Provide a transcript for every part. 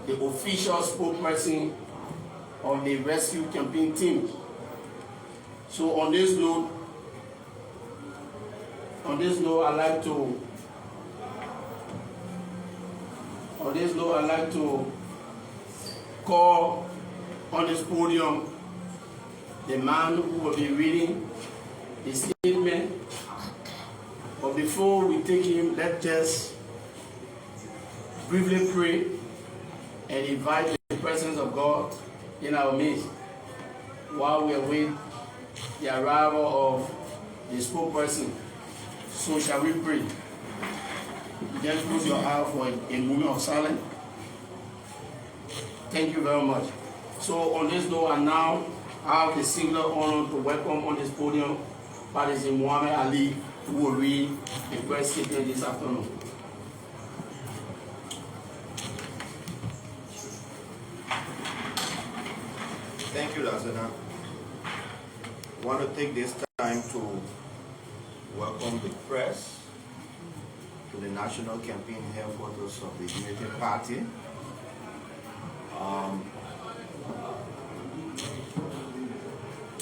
the official spokesperson of the rescue campaign team. So on this note, I'd like to call on this podium the man who will be reading the statement. But before we take him, let's just briefly pray and invite the presence of God in our midst while we await the arrival of the spokesperson. So shall we pray? Just close your eyes for a moment of silence. Thank you very much. So on this note, I now have the singular honor to welcome on this podium Padre Muhammad Ali, who will read the press statement this afternoon. Thank you, Lazana. I want to take this time to welcome the press to the national campaign headquarters of the Unity Party.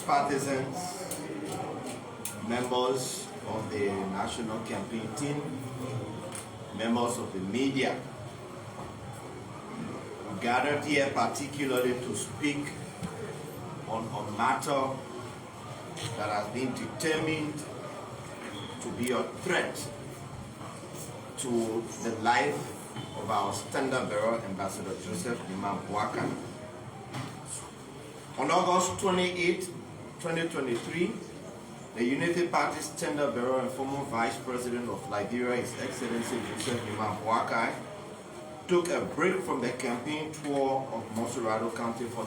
Partisans, members of the national campaign team, members of the media, we gathered here particularly to speak on a matter that has been determined to be a threat to the life of our standard bearer, Ambassador Joseph Liman Boakai. On August 28, 2023, the Unity Party standard bearer and former Vice President of Liberia, His Excellency Joseph Liman Boakai, took a break from the campaign tour of Monserrado County for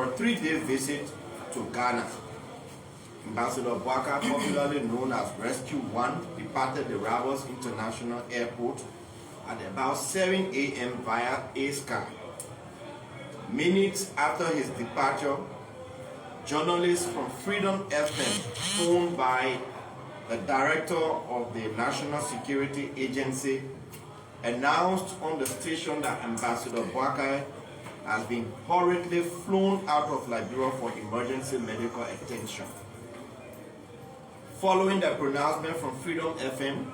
a three-day visit to Ghana. Ambassador Boakai, popularly known as Rescue 1, departed the Ravos International Airport at about 7 a.m. via A-Sky. Minutes after his departure, journalists from Freedom FM, phoned by the director of the National Security Agency, announced on the station that Ambassador Boakai has been hurriedly flown out of Liberia for emergency medical attention. Following the pronouncement from Freedom FM,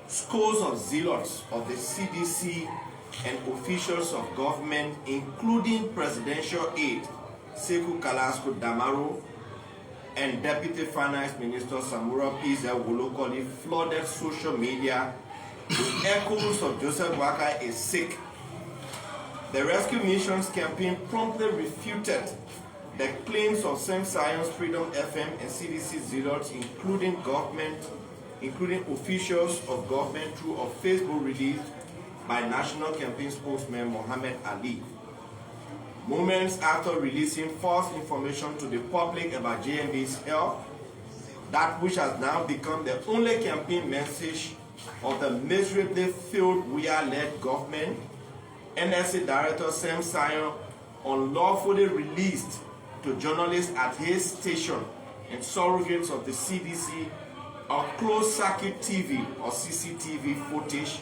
scores of zealots of the CDC and officials of government, including presidential aide Sekou Kalasco Damaro and Deputy Finance Minister Samura Pizza Wolokoli, flooded social media with echoes of Joseph Boakai is sick. The Rescue Missions campaign promptly refuted the claims of Sam Science, Freedom FM, and CDC zealots, including officials of government, through a Facebook release by National Campaign spokesman Muhammad Ali. Moments after releasing false information to the public about JMB's health, that which has now become the only campaign message of the miserably failed WIA-led government, NSA Director Sam Sion unlawfully released to journalists at his station and surrogates of the CDC a closed-circuit TV or CCTV footage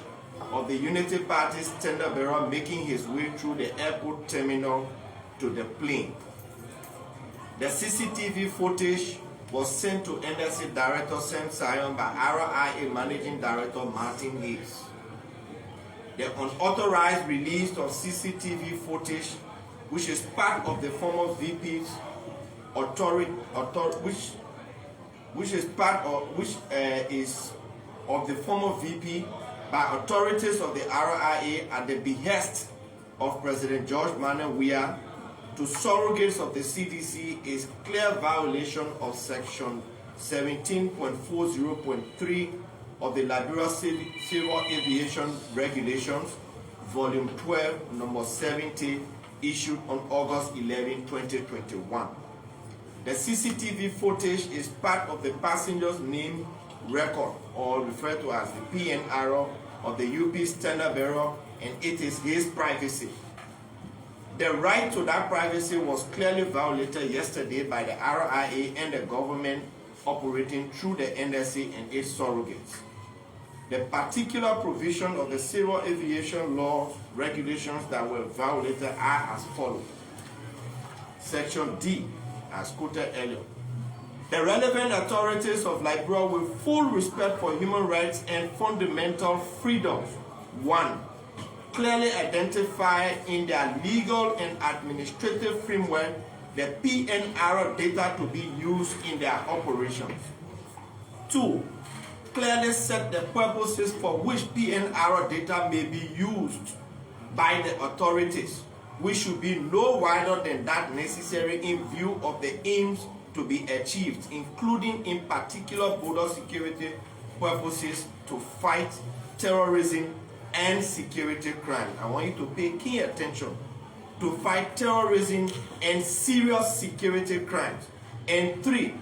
of the Unity Party standard bearer making his way through the airport terminal to the plane. The CCTV footage was sent to NSA Director Sam Sion by RIA Managing Director Martin Hayes. The unauthorized release of CCTV footage, which is part of the former VP's is of the former VP by authorities of the RIA at the behest of President George Manuel Weah to surrogates of the CDC is clear violation of Section 17.40.3 of the Liberia Civil Aviation Regulations, Volume 12, Number 70, issued on August 11, 2021. The CCTV footage is part of the passenger's name record, or referred to as the PNR of the UP standard bearer, and it is his privacy. The right to that privacy was clearly violated yesterday by the RIA and the government operating through the NSA and its surrogates. the particular provision of the civil aviation laws regulations that were violated are as follows. Section D, as quoted earlier. The relevant authorities of Liberia, with full respect for human rights and fundamental freedoms, 1. Clearly identify in their legal and administrative framework the PNR data to be used in their operations. 2. Clearly set the purposes for which PNR data may be used by the authorities, which should be no wider than that necessary in view of the aims to be achieved, including in particular border security purposes to fight terrorism and security crime. I want you to pay key attention. To fight terrorism and serious security crimes. And 3,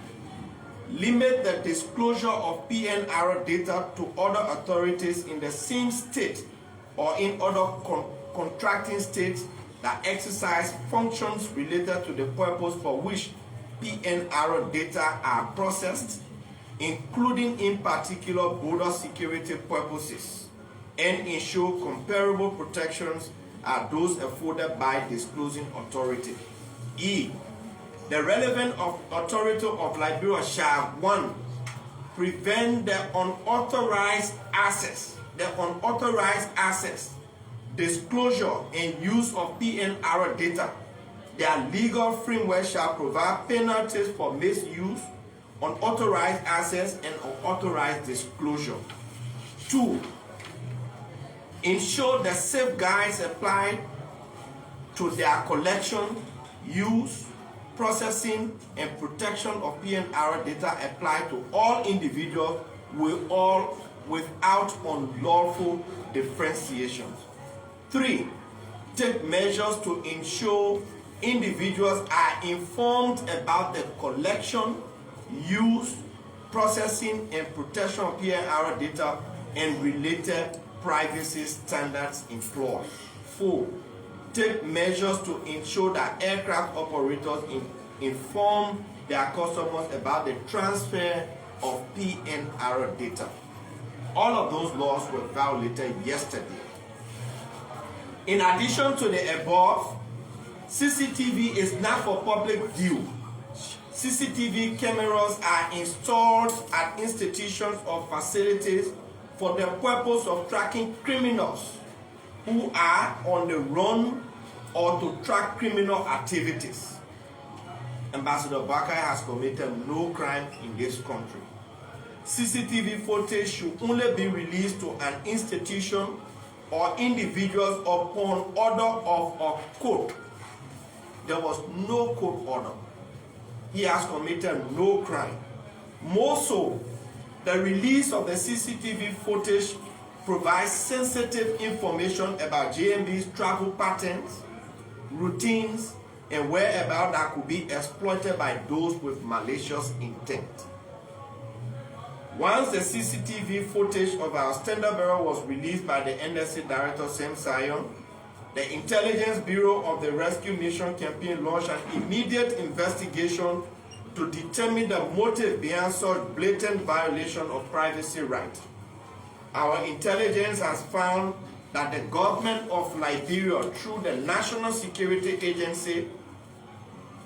limit the disclosure of PNR data to other authorities in the same state or in other contracting states that exercise functions related to the purpose for which PNR data are processed, including in particular border security purposes, and ensure comparable protections are those afforded by disclosing authority. E. The relevant authority of Liberia shall 1. Prevent the unauthorized access, disclosure and use of PNR data. Their legal framework shall provide penalties for misuse, unauthorized access, and unauthorized disclosure. 2. Ensure the safeguards applied to their collection, use, processing, and protection of PNR data apply to all individuals without unlawful differentiations. 3. Take measures to ensure individuals are informed about the collection, use, processing, and protection of PNR data and related privacy standards employed. 4. Take measures to ensure that aircraft operators inform their customers about the transfer of PNR data. All of those laws were violated yesterday. In addition to the above, CCTV is not for public view. CCTV cameras are installed at institutions or facilities for the purpose of tracking criminals who are on the run or to track criminal activities. Ambassador Bakay has committed no crime in this country. CCTV footage should only be released to an institution or individuals upon order of a court. There was no court order. He has committed no crime. More so, the release of the CCTV footage provides sensitive information about JMB's travel patterns, routines, and whereabouts that could be exploited by those with malicious intent. Once the CCTV footage of our standard bearer was released by the NSC Director Sam Sion, the Intelligence Bureau of the Rescue Mission Campaign launched an immediate investigation to determine the motive behind such blatant violation of privacy rights. Our intelligence has found that the government of Liberia, through the National Security Agency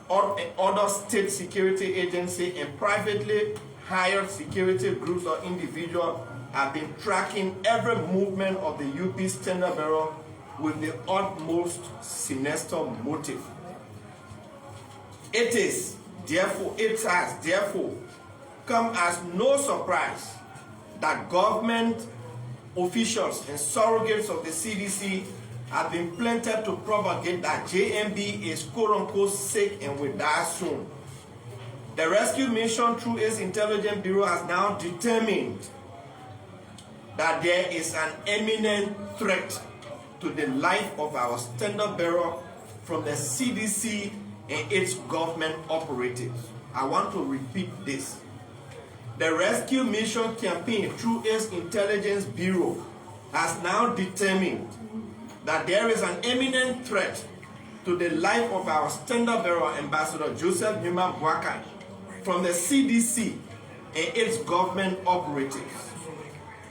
or other state security agency and privately hired security groups or individuals, have been tracking every movement of the UP standard bearer with the utmost sinister motive. It has therefore come as no surprise that government officials and surrogates of the CDC have been planted to propagate that JMB is quote-unquote sick and will die soon. The rescue mission through its intelligence bureau has now determined that there is an imminent threat to the life of our standard bearer from the CDC and its government operatives. I want to repeat this. The rescue mission campaign through its intelligence bureau has now determined that there is an imminent threat to the life of our standard bearer, Ambassador Joseph Newman Boakai, from the CDC and its government operatives.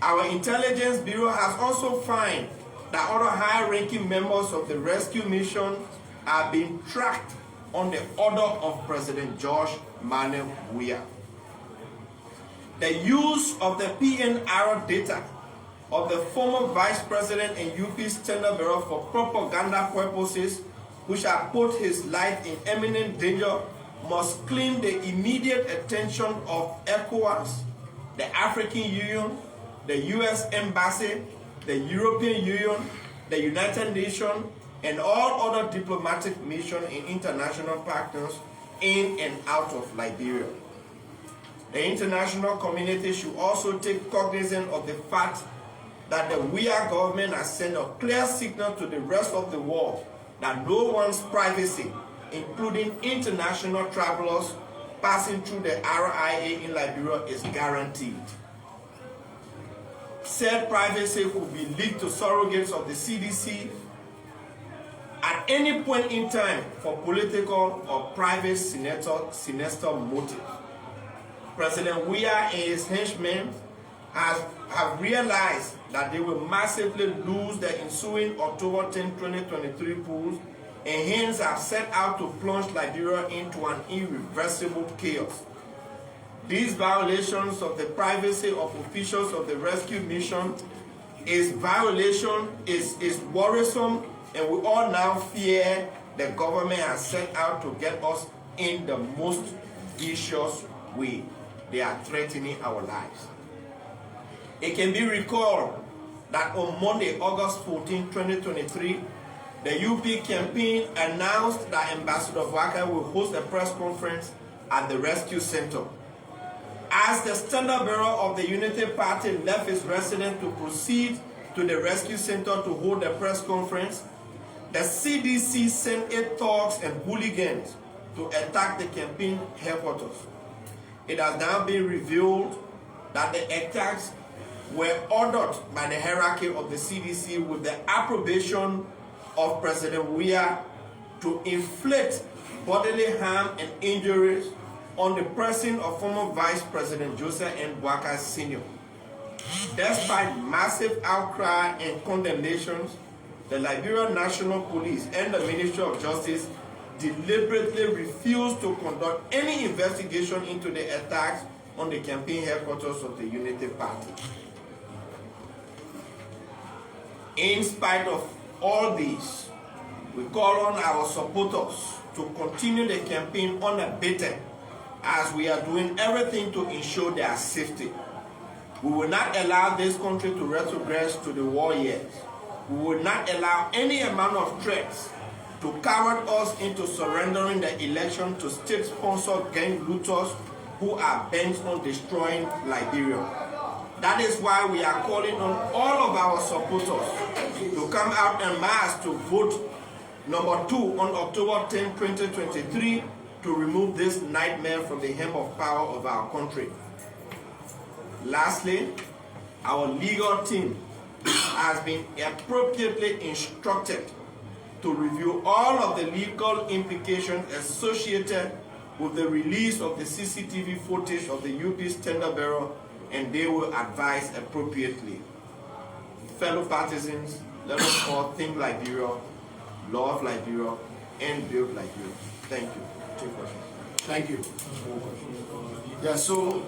Our intelligence bureau has also found that other high-ranking members of the rescue mission are being tracked on the order of President George Manuel Weah. The use of the PNR data of the former Vice President and UP's Standard Bearer for propaganda purposes, which have put his life in imminent danger, must claim the immediate attention of ECOWAS, the African Union, the U.S. Embassy, the European Union, the United Nations, and all other diplomatic missions and international partners in and out of Liberia. The international community should also take cognizance of the fact that the Weah government has sent a clear signal to the rest of the world that no one's privacy, including international travelers passing through the RIA in Liberia, is guaranteed. Said privacy could be leaked to surrogates of the CDC at any point in time for political or private sinister motive. President Weah and his henchmen have realized that they will massively lose the ensuing October 10, 2023 polls, and hence have set out to plunge Liberia into an irreversible chaos. These violations of the privacy of officials of the rescue mission is worrisome, and we all now fear the government has set out to get us in the most vicious way. They are threatening our lives. It can be recalled that on Monday, August 14, 2023, the UP campaign announced that Ambassador Waka will host a press conference at the rescue center. As the standard bearer of the Unity Party left his residence to proceed to the rescue center to hold a press conference, the CDC sent its thugs and hooligans to attack the campaign headquarters. It has now been revealed that the attacks were ordered by the hierarchy of the CDC with the approbation of President Weah to inflict bodily harm and injuries on the person of former Vice President Joseph N. Boakai Sr. Despite massive outcry and condemnations, the Liberian National Police and the Ministry of Justice deliberately refused to conduct any investigation into the attacks on the campaign headquarters of the Unity Party. In spite of all this, we call on our supporters to continue the campaign unabated, as we are doing everything to ensure their safety. We will not allow this country to retrogress to the war years. We will not allow any amount of threats to coward us into surrendering the election to state-sponsored gang looters who are bent on destroying Liberia. That is why we are calling on all of our supporters to come out en masse to vote number 2 on October 10, 2023 to remove this nightmare from the hem of power of our country. Lastly, our legal team has been appropriately instructed to review all of the legal implications associated with the release of the CCTV footage of the UP standard bearer, and they will advise appropriately. Fellow partisans, let us all think Liberia, love Liberia, and build Liberia. Thank you. Two questions. Thank you. Yeah, so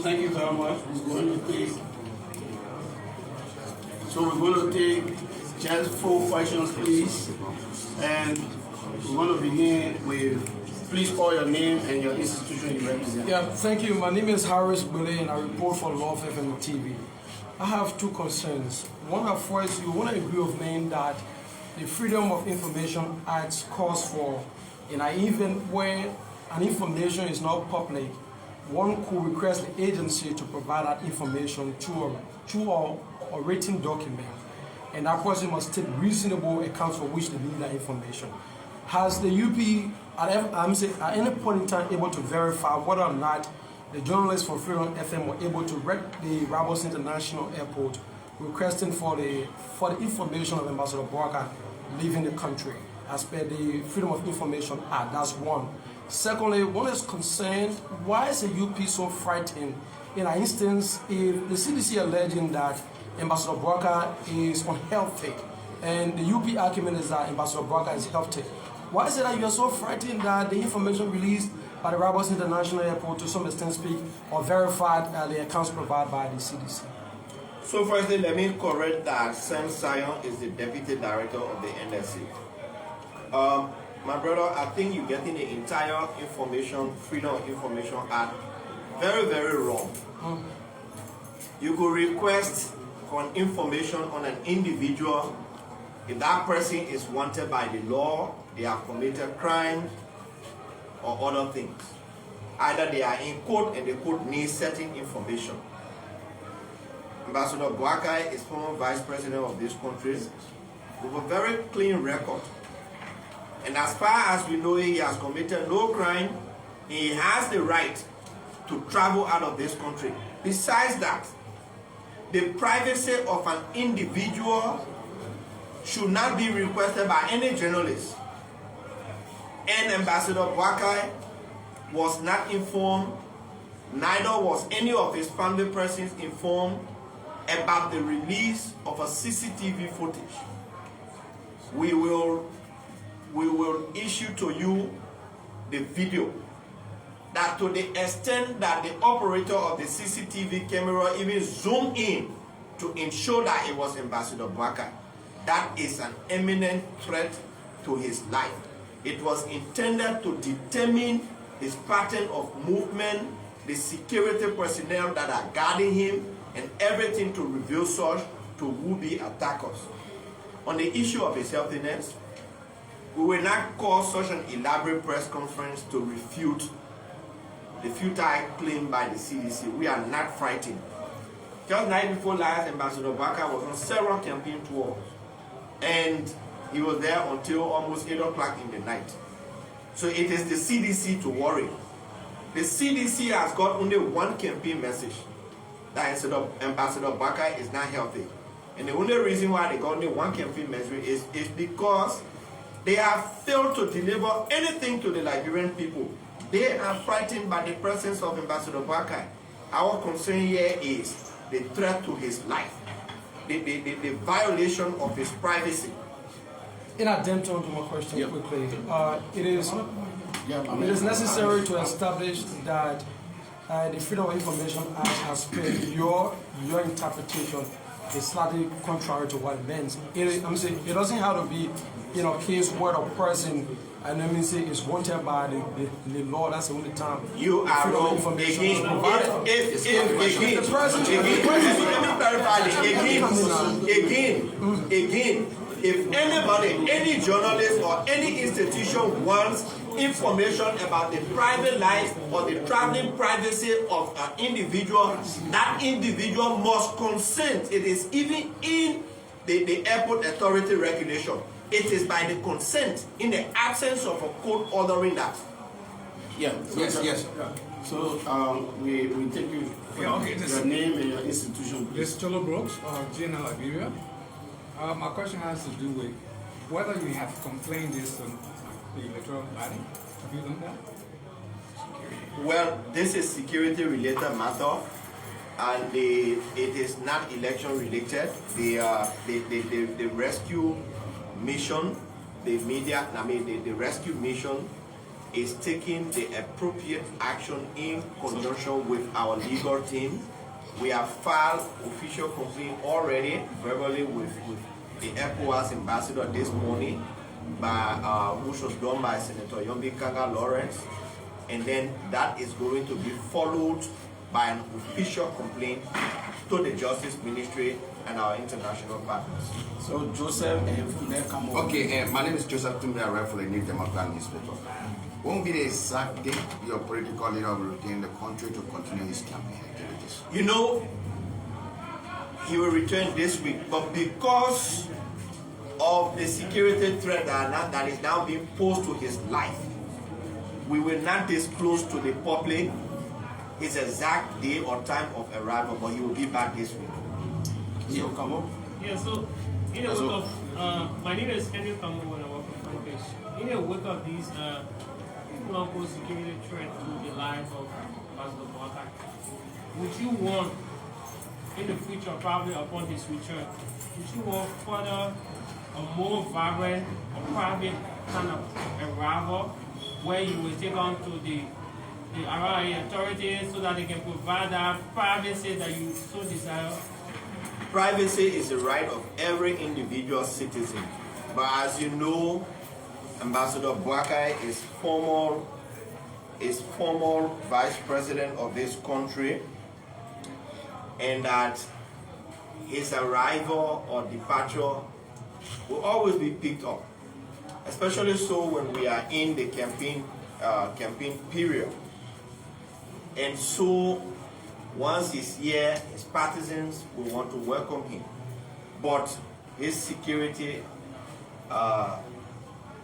thank you very much. We're going to take just 4 questions, please. And we're going to begin with, please call your name and your institution you represent. Yeah, thank you. My name is Harris Bule, and I report for Love FM TV. I have 2 concerns. One, of course, you want to agree with me that the Freedom of Information Act calls for, and even where an information is not public, one could request the agency to provide that information to a written document, and that person must take reasonable accounts for which they need that information. Has the UP at any point in time able to verify whether or not the journalists for Freedom FM were able to reach the Rabos International Airport requesting for the information of Ambassador Boakai leaving the country as per the Freedom of Information Act? That's one. Secondly, one is concerned, why is the UP so frightened In an instance, if the CDC alleging that Ambassador Barker is unhealthy, and the UP argument is that Ambassador Barker is healthy, why is it that you are so frightened that the information released by the Rabos International Airport to some extent speak or verified the accounts provided by the CDC? So firstly, let me correct that Sam Sion is the Deputy Director of the NSC. My brother, I think you're getting the entire Freedom of Information Act very, very wrong. You could request for information on an individual if that person is wanted by the law, they have committed crimes or other things. Either they are in court and the court needs certain information. Ambassador Boakai is former vice president of this country with a very clean record. And as far as we know, he has committed no crime. He has the right to travel out of this country. Besides that, the privacy of an individual should not be requested by any journalist. And Ambassador Boakai was not informed, neither was any of his family persons informed about the release of a CCTV footage. We will issue to you the video that to the extent that the operator of the CCTV camera even zoomed in to ensure that it was Ambassador Boakai. That is an imminent threat to his life. It was intended to determine his pattern of movement, the security personnel that are guarding him, and everything to reveal such to would-be attackers. On the issue of his healthiness, we will not call such an elaborate press conference to refute the futile claim by the CDC. We are not frightened. Just night before last, Ambassador Barker was on several campaign tours, and he was there until almost 8 o'clock in the night. So it is the CDC to worry. The CDC has got only one campaign message, that Ambassador Barker is not healthy. And the only reason why they got only one campaign message is because they have failed to deliver anything to the Liberian people. They are frightened by the presence of Ambassador Barker. Our concern here is the threat to his life, the violation of his privacy. In attempt to answer my question quickly, it is necessary to establish that the Freedom of Information Act has been your interpretation is slightly contrary to what it means. It doesn't have to be a case where a person, and let me say, is wanted by the law. That's the only time you are wrong. Information is provided. Again, if anybody, any journalist or any institution wants information about the private life or the traveling privacy of an individual, that individual must consent. It is even in the airport authority regulation. It is by the consent in the absence of a court ordering that. Yeah. Yes. So we take you for your name and your institution. This is Cholo Brooks, GNL Liberia. My question has to do with whether you have complained this to the electoral body. Have you done that? Well, this is security related matter, and it is not election related. The rescue mission, the rescue mission is taking the appropriate action in conjunction with our legal team. We have filed official complaint already verbally with the ECOWAS ambassador this morning, which was done by Senator Yombi Kanga Lawrence, and then that is going to be followed by an official complaint to the Justice Ministry and our international partners. So Joseph and come on. Okay, my name is Joseph Tumbe, I write for the New Democrat newspaper. What will be the exact date your political leader will return the country to continue his campaign activities? You know, he will return this week, but because of the security threat that is now being posed to his life, we will not disclose to the public his exact day or time of arrival, but he will be back this week. So come on. Yeah, so in a wake of, my name is Henry Kamu and I work for Funfish. In a wake of these quote-unquote security threat to the life of Ambassador Boakai, would you want in the future, probably upon his return, would you want further a more vibrant or private kind of arrival where you will take on to the authorities so that they can provide that privacy that you so desire? Privacy is the right of every individual citizen. But as you know, Ambassador Boakai is former vice president of this country, and that his arrival or departure will always be picked up, especially so when we are in the campaign period. And so once he's here, his partisans will want to welcome him, but his security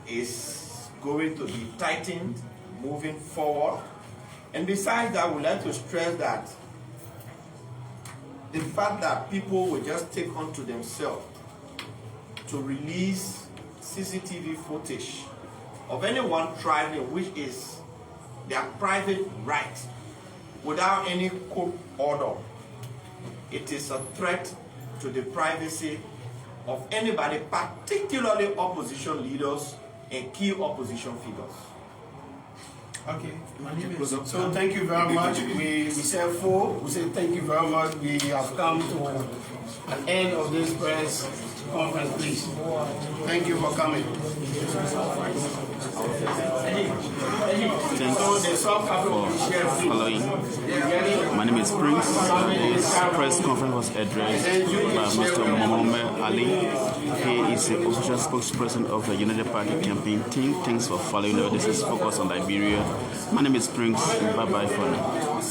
is going to be tightened moving forward. And besides that, we'd like to stress that the fact that people will just take onto themselves to release CCTV footage of anyone traveling, which is their private right, without any court order, it is a threat to the privacy of anybody, particularly opposition leaders and key opposition figures. Okay, so thank you very much. We said 4. We say thank you very much. We have come to an end of this press conference, please. Thank you for coming. Thanks for following. My name is Prince. This press conference was addressed by Mr. Mohamed Ali. He is the official spokesperson of the United Party campaign team. Thanks for following. This is Focus on Liberia. My name is Prince. Bye-bye for now.